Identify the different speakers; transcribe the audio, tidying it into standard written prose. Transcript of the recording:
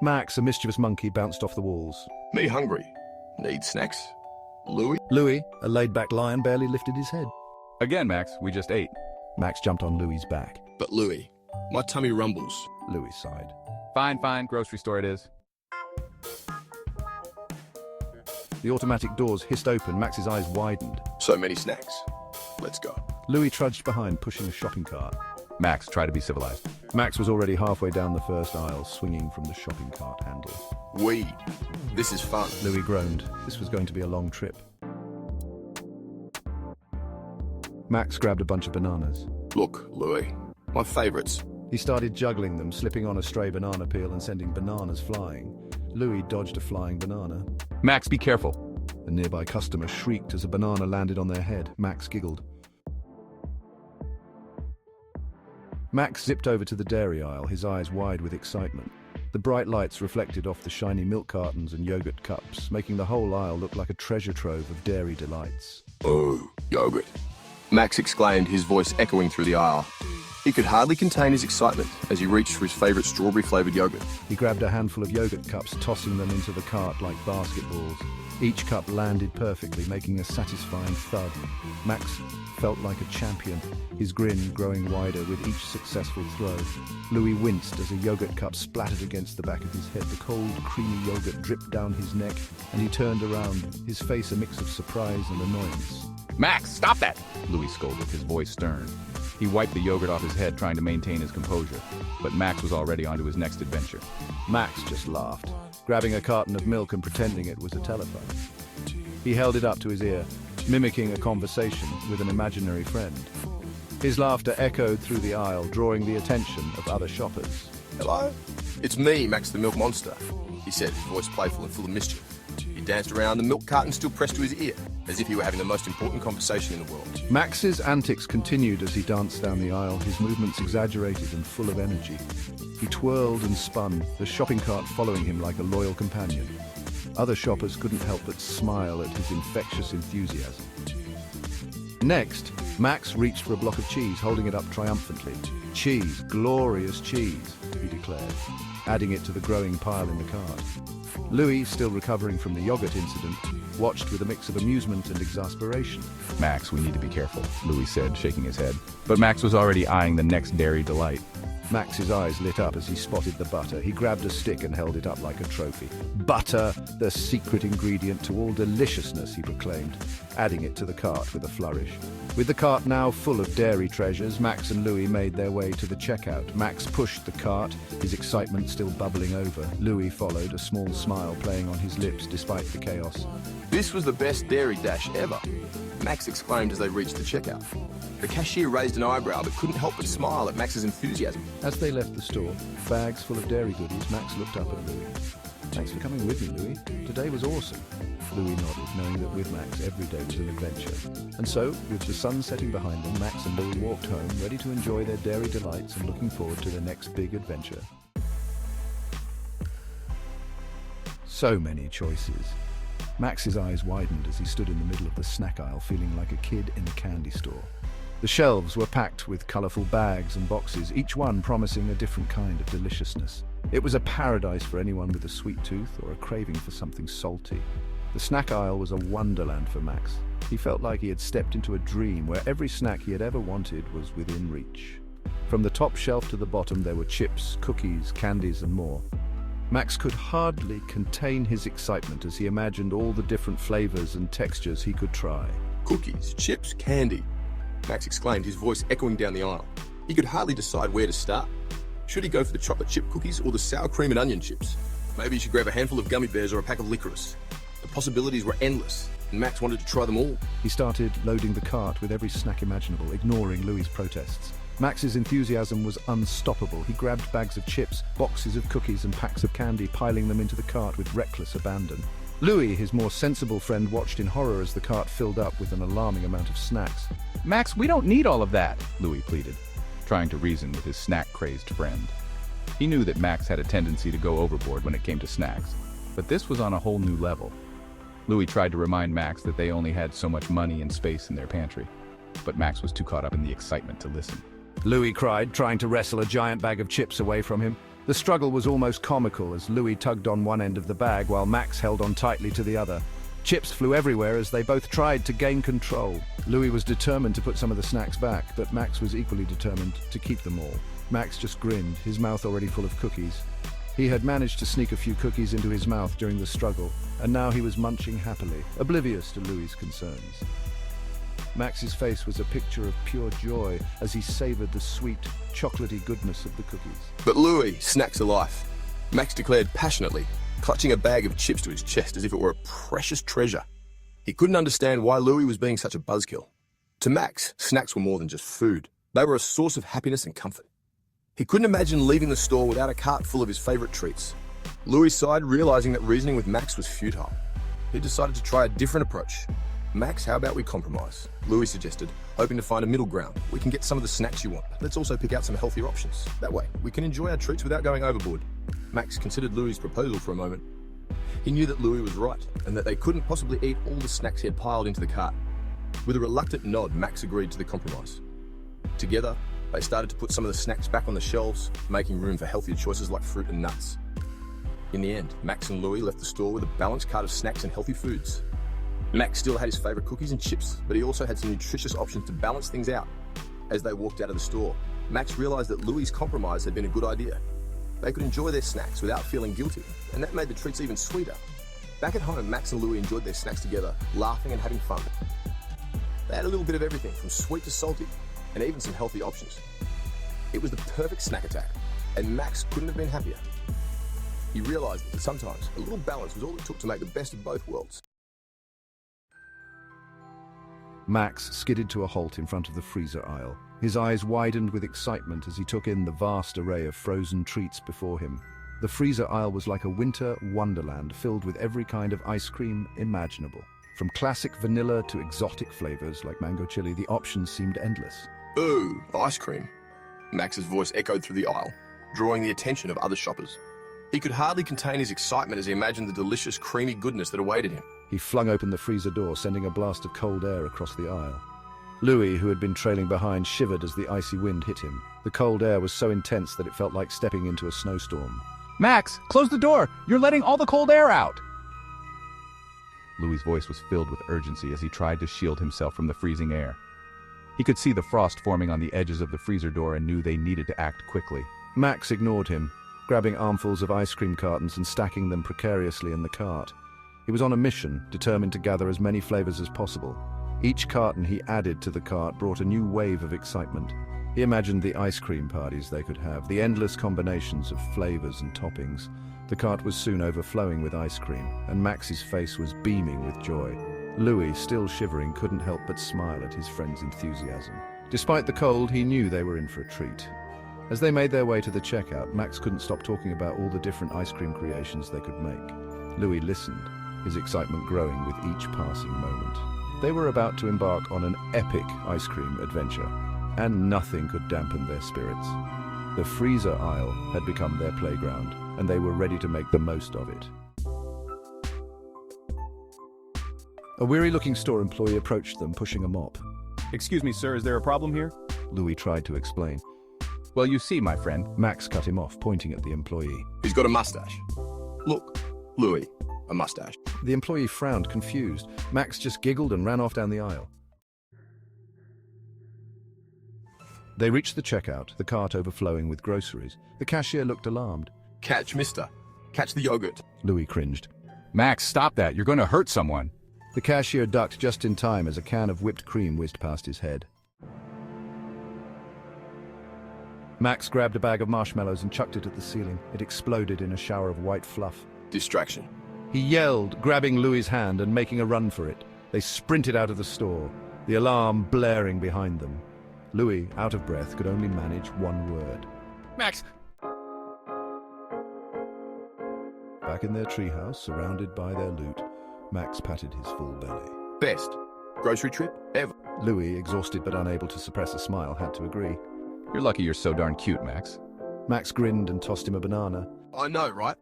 Speaker 1: Max, a mischievous monkey, bounced off the walls.
Speaker 2: Me hungry. Need snacks? Louie?
Speaker 1: Louie, a laid-back lion, barely lifted his head.
Speaker 3: Again, Max, we just ate.
Speaker 1: Max jumped on Louie's back.
Speaker 2: But Louie, my tummy rumbles.
Speaker 1: Louie sighed.
Speaker 3: Fine, fine, grocery store it is.
Speaker 1: The automatic doors hissed open. Max's eyes widened.
Speaker 2: So many snacks. Let's go.
Speaker 1: Louie trudged behind, pushing a shopping cart.
Speaker 3: Max, try to be civilized.
Speaker 1: Max was already halfway down the first aisle, swinging from the shopping cart handle.
Speaker 2: Weed. This is fun.
Speaker 1: Louie groaned. This was going to be a long trip. Max grabbed a bunch of bananas.
Speaker 2: Look, Louie, my favorites.
Speaker 1: He started juggling them, slipping on a stray banana peel and sending bananas flying. Louie dodged a flying banana.
Speaker 3: Max, be careful.
Speaker 1: A nearby customer shrieked as a banana landed on their head. Max giggled. Max zipped over to the dairy aisle, his eyes wide with excitement. The bright lights reflected off the shiny milk cartons and yogurt cups, making the whole aisle look like a treasure trove of dairy delights.
Speaker 2: Oh, yogurt. Max exclaimed, his voice echoing through the aisle. He could hardly contain his excitement as he reached for his favorite strawberry-flavored yogurt.
Speaker 1: He grabbed a handful of yogurt cups, tossing them into the cart like basketballs. Each cup landed perfectly, making a satisfying thud. Max felt like a champion, his grin growing wider with each successful throw. Louie winced as a yogurt cup splattered against the back of his head. The cold, creamy yogurt dripped down his neck, and he turned around, his face a mix of surprise and annoyance.
Speaker 3: Max, stop that! Louie scolded, his voice stern. He wiped the yogurt off his head, trying to maintain his composure. But Max was already on to his next adventure.
Speaker 1: Max just laughed, grabbing a carton of milk and pretending it was a telephone. He held it up to his ear, mimicking a conversation with an imaginary friend. His laughter echoed through the aisle, drawing the attention of other shoppers.
Speaker 2: Hello? It's me, Max the Milk Monster, he said, his voice playful and full of mischief. He danced around, the milk carton still pressed to his ear, as if he were having the most important conversation in the world.
Speaker 1: Max's antics continued as he danced down the aisle, his movements exaggerated and full of energy. He twirled and spun, the shopping cart following him like a loyal companion. Other shoppers couldn't help but smile at his infectious enthusiasm. Next, Max reached for a block of cheese, holding it up triumphantly. Cheese, glorious cheese, he declared, adding it to the growing pile in the cart. Louie, still recovering from the yogurt incident, watched with a mix of amusement and exasperation.
Speaker 3: Max, we need to be careful, Louie said, shaking his head. But Max was already eyeing the next dairy delight.
Speaker 1: Max's eyes lit up as he spotted the butter. He grabbed a stick and held it up like a trophy. Butter, the secret ingredient to all deliciousness, he proclaimed, adding it to the cart with a flourish. With the cart now full of dairy treasures, Max and Louie made their way to the checkout. Max pushed the cart, his excitement still bubbling over. Louie followed, a small smile playing on his lips despite the chaos.
Speaker 2: This was the best dairy dash ever, Max exclaimed as they reached the checkout. The cashier raised an eyebrow but couldn't help but smile at Max's enthusiasm.
Speaker 1: As they left the store, bags full of dairy goodies, Max looked up at Louie. Thanks for coming with me, Louie. Today was awesome. Louie nodded, knowing that with Max, every day was an adventure. And so, with the sun setting behind them, Max and Louie walked home, ready to enjoy their dairy delights and looking forward to their next big adventure. So many choices. Max's eyes widened as he stood in the middle of the snack aisle, feeling like a kid in a candy store. The shelves were packed with colorful bags and boxes, each one promising a different kind of deliciousness. It was a paradise for anyone with a sweet tooth or a craving for something salty. The snack aisle was a wonderland for Max. He felt like he had stepped into a dream where every snack he had ever wanted was within reach. From the top shelf to the bottom, there were chips, cookies, candies, and more. Max could hardly contain his excitement as he imagined all the different flavors and textures he could try.
Speaker 2: Cookies, chips, candy, Max exclaimed, his voice echoing down the aisle. He could hardly decide where to start. Should he go for the chocolate chip cookies or the sour cream and onion chips? Maybe he should grab a handful of gummy bears or a pack of licorice. The possibilities were endless, and Max wanted to try them all.
Speaker 1: He started loading the cart with every snack imaginable, ignoring Louie's protests. Max's enthusiasm was unstoppable. He grabbed bags of chips, boxes of cookies, and packs of candy, piling them into the cart with reckless abandon. Louie, his more sensible friend, watched in horror as the cart filled up with an alarming amount of snacks.
Speaker 3: Max, we don't need all of that, Louie pleaded, trying to reason with his snack-crazed friend. He knew that Max had a tendency to go overboard when it came to snacks, but this was on a whole new level. Louie tried to remind Max that they only had so much money and space in their pantry, but Max was too caught up in the excitement to listen.
Speaker 1: Louie cried, trying to wrestle a giant bag of chips away from him. The struggle was almost comical as Louie tugged on one end of the bag while Max held on tightly to the other. Chips flew everywhere as they both tried to gain control. Louie was determined to put some of the snacks back, but Max was equally determined to keep them all. Max just grinned, his mouth already full of cookies. He had managed to sneak a few cookies into his mouth during the struggle, and now he was munching happily, oblivious to Louie's concerns. Max's face was a picture of pure joy as he savored the sweet, chocolatey goodness of the cookies.
Speaker 2: But Louie, snacks are life, Max declared passionately, clutching a bag of chips to his chest as if it were a precious treasure. He couldn't understand why Louie was being such a buzzkill. To Max, snacks were more than just food. They were a source of happiness and comfort. He couldn't imagine leaving the store without a cart full of his favorite treats. Louie sighed, realizing that reasoning with Max was futile. He decided to try a different approach. Max, how about we compromise? Louie suggested, hoping to find a middle ground. We can get some of the snacks you want. Let's also pick out some healthier options. That way, we can enjoy our treats without going overboard. Max considered Louie's proposal for a moment. He knew that Louie was right, and that they couldn't possibly eat all the snacks he had piled into the cart. With a reluctant nod, Max agreed to the compromise. Together, they started to put some of the snacks back on the shelves, making room for healthier choices like fruit and nuts. In the end, Max and Louie left the store with a balanced cart of snacks and healthy foods. Max still had his favorite cookies and chips, but he also had some nutritious options to balance things out. As they walked out of the store, Max realized that Louie's compromise had been a good idea. They could enjoy their snacks without feeling guilty, and that made the treats even sweeter. Back at home, Max and Louie enjoyed their snacks together, laughing and having fun. They had a little bit of everything, from sweet to salty, and even some healthy options. It was the perfect snack attack, and Max couldn't have been happier. He realized that sometimes a little balance was all it took to make the best of both worlds.
Speaker 1: Max skidded to a halt in front of the freezer aisle. His eyes widened with excitement as he took in the vast array of frozen treats before him. The freezer aisle was like a winter wonderland filled with every kind of ice cream imaginable. From classic vanilla to exotic flavors like mango chili, the options seemed endless.
Speaker 2: Ooh, ice cream. Max's voice echoed through the aisle, drawing the attention of other shoppers. He could hardly contain his excitement as he imagined the delicious, creamy goodness that awaited him.
Speaker 1: He flung open the freezer door, sending a blast of cold air across the aisle. Louie, who had been trailing behind, shivered as the icy wind hit him. The cold air was so intense that it felt like stepping into a snowstorm.
Speaker 3: Max, close the door! You're letting all the cold air out! Louie's voice was filled with urgency as he tried to shield himself from the freezing air. He could see the frost forming on the edges of the freezer door and knew they needed to act quickly.
Speaker 1: Max ignored him, grabbing armfuls of ice cream cartons and stacking them precariously in the cart. He was on a mission, determined to gather as many flavors as possible. Each carton he added to the cart brought a new wave of excitement. He imagined the ice cream parties they could have, the endless combinations of flavors and toppings. The cart was soon overflowing with ice cream, and Max's face was beaming with joy. Louie, still shivering, couldn't help but smile at his friend's enthusiasm. Despite the cold, he knew they were in for a treat. As they made their way to the checkout, Max couldn't stop talking about all the different ice cream creations they could make. Louie listened, his excitement growing with each passing moment. They were about to embark on an epic ice cream adventure, and nothing could dampen their spirits. The freezer aisle had become their playground, and they were ready to make the most of it. A weary-looking store employee approached them, pushing a mop.
Speaker 4: Excuse me, sir, is there a problem here?
Speaker 1: Louie tried to explain.
Speaker 3: Well, you see, my friend.
Speaker 1: Max cut him off, pointing at the employee.
Speaker 2: He's got a mustache. Look, Louie, a mustache.
Speaker 1: The employee frowned, confused. Max just giggled and ran off down the aisle. They reached the checkout, the cart overflowing with groceries. The cashier looked alarmed.
Speaker 2: Catch, mister. Catch the yogurt.
Speaker 1: Louie cringed.
Speaker 3: Max, stop that. You're going to hurt someone.
Speaker 1: The cashier ducked just in time as a can of whipped cream whizzed past his head. Max grabbed a bag of marshmallows and chucked it at the ceiling. It exploded in a shower of white fluff.
Speaker 2: Distraction.
Speaker 1: He yelled, grabbing Louie's hand and making a run for it. They sprinted out of the store, the alarm blaring behind them. Louie, out of breath, could only manage one word.
Speaker 3: Max!
Speaker 1: Back in their treehouse, surrounded by their loot, Max patted his full belly.
Speaker 2: Best grocery trip ever.
Speaker 1: Louie, exhausted but unable to suppress a smile, had to agree.
Speaker 3: You're lucky you're so darn cute, Max.
Speaker 1: Max grinned and tossed him a banana.
Speaker 2: I know, right?